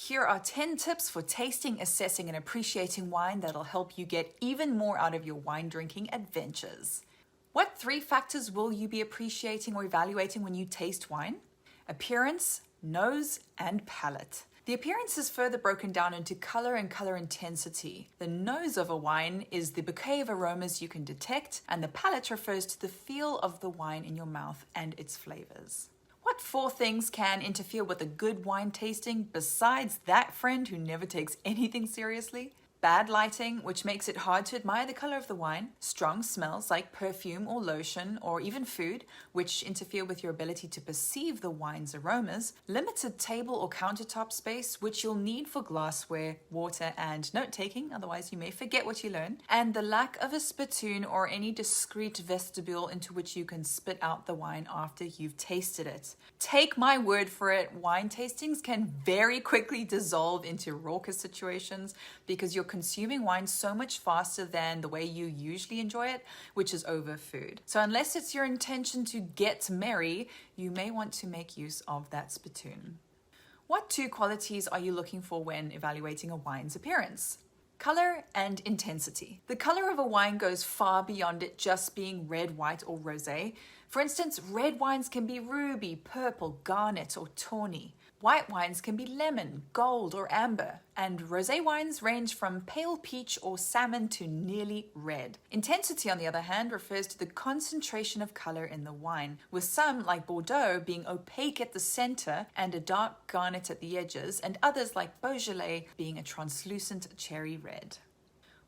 Here are 10 tips for tasting, assessing, and appreciating wine that'll help you get even more out of your wine drinking adventures. What 3 factors will you be appreciating or evaluating when you taste wine? Appearance, nose, and palate. The appearance is further broken down into color and color intensity. The nose of a wine is the bouquet of aromas you can detect, and the palate refers to the feel of the wine in your mouth and its flavors. What 4 things can interfere with a good wine tasting besides that friend who never takes anything seriously? Bad lighting, which makes it hard to admire the color of the wine. Strong smells like perfume or lotion or even food, which interfere with your ability to perceive the wine's aromas. Limited table or countertop space, which you'll need for glassware, water, and note-taking, otherwise you may forget what you learned. And the lack of a spittoon or any discreet vestibule into which you can spit out the wine after you've tasted it. Take my word for it, wine tastings can very quickly dissolve into raucous situations because you're consuming wine so much faster than the way you usually enjoy it, which is over food. So unless it's your intention to get merry, you may want to make use of that spittoon. What 2 qualities are you looking for when evaluating a wine's appearance? Color and intensity. The color of a wine goes far beyond it just being red, white, or rosé. For instance, red wines can be ruby, purple, garnet, or tawny. White wines can be lemon, gold, or amber, and rosé wines range from pale peach or salmon to nearly red. Intensity, on the other hand, refers to the concentration of color in the wine, with some, like Bordeaux, being opaque at the center and a dark garnet at the edges, and others, like Beaujolais, being a translucent cherry red.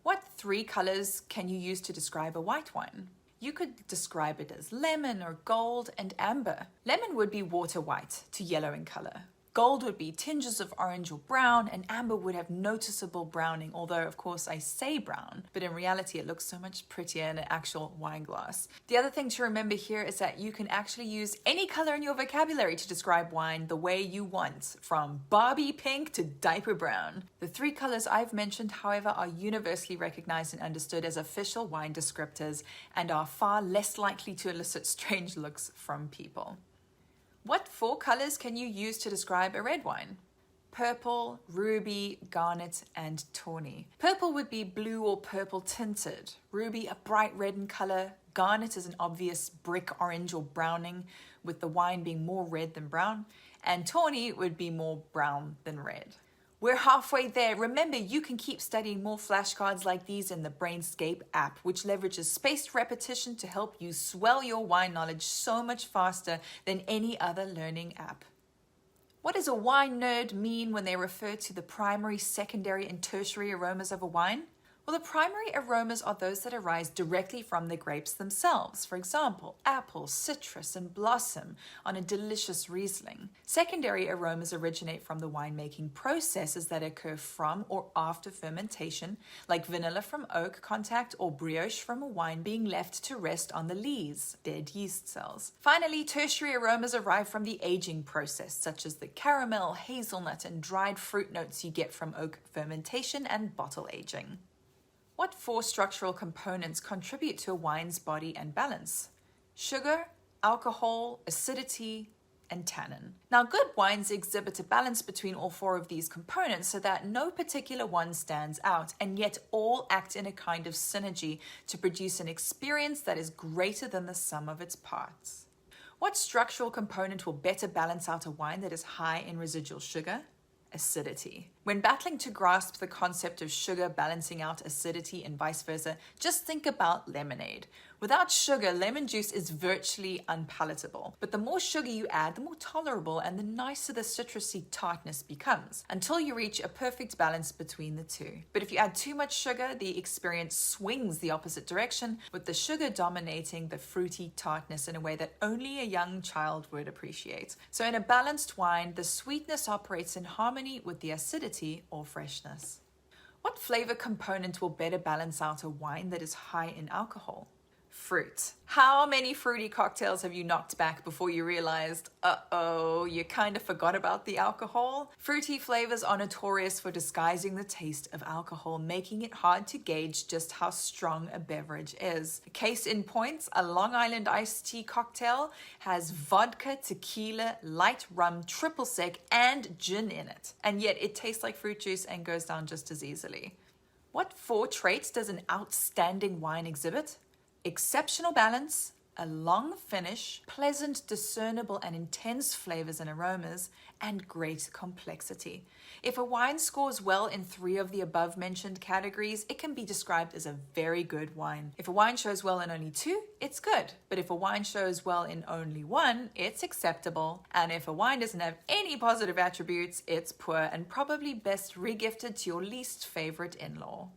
What 3 colors can you use to describe a white wine? You could describe it as lemon or gold and amber. Lemon would be water white to yellow in color. Gold would be tinges of orange or brown, and amber would have noticeable browning, although of course I say brown, but in reality it looks so much prettier in an actual wine glass. The other thing to remember here is that you can actually use any color in your vocabulary to describe wine the way you want, from Barbie pink to diaper brown. The 3 colors I've mentioned, however, are universally recognized and understood as official wine descriptors and are far less likely to elicit strange looks from people. What 4 colors can you use to describe a red wine? Purple, ruby, garnet, and tawny. Purple would be blue or purple tinted. Ruby, a bright red in color. Garnet is an obvious brick orange or browning, with the wine being more red than brown. And tawny would be more brown than red. We're halfway there. Remember, you can keep studying more flashcards like these in the Brainscape app, which leverages spaced repetition to help you swell your wine knowledge so much faster than any other learning app. What does a wine nerd mean when they refer to the primary, secondary, and tertiary aromas of a wine? Well, the primary aromas are those that arise directly from the grapes themselves. For example, apple, citrus, and blossom on a delicious Riesling. Secondary aromas originate from the winemaking processes that occur from or after fermentation, like vanilla from oak contact or brioche from a wine being left to rest on the lees, dead yeast cells. Finally, tertiary aromas arrive from the aging process, such as the caramel, hazelnut, and dried fruit notes you get from oak fermentation and bottle aging. What 4 structural components contribute to a wine's body and balance? Sugar, alcohol, acidity, and tannin. Now, good wines exhibit a balance between all 4 of these components so that no particular one stands out, and yet all act in a kind of synergy to produce an experience that is greater than the sum of its parts. What structural component will better balance out a wine that is high in residual sugar? Acidity. When battling to grasp the concept of sugar balancing out acidity and vice versa, just think about lemonade. Without sugar, lemon juice is virtually unpalatable. But the more sugar you add, the more tolerable and the nicer the citrusy tartness becomes, until you reach a perfect balance between the 2. But if you add too much sugar, the experience swings the opposite direction, with the sugar dominating the fruity tartness in a way that only a young child would appreciate. So in a balanced wine, the sweetness operates in harmony with the acidity or freshness. What flavor component will better balance out a wine that is high in alcohol? Fruit. How many fruity cocktails have you knocked back before you realized, Uh-oh, you kind of forgot about the alcohol? Fruity flavors are notorious for disguising the taste of alcohol, making it hard to gauge just how strong a beverage is. Case in point, a Long Island iced tea cocktail has vodka, tequila, light rum, triple sec, and gin in it. And yet it tastes like fruit juice and goes down just as easily. What 4 traits does an outstanding wine exhibit? Exceptional balance, a long finish, pleasant, discernible, and intense flavors and aromas, and great complexity. If a wine scores well in 3 of the above-mentioned categories, it can be described as a very good wine. If a wine shows well in only 2, it's good. But if a wine shows well in only 1, it's acceptable. And if a wine doesn't have any positive attributes, it's poor and probably best regifted to your least favorite in-law.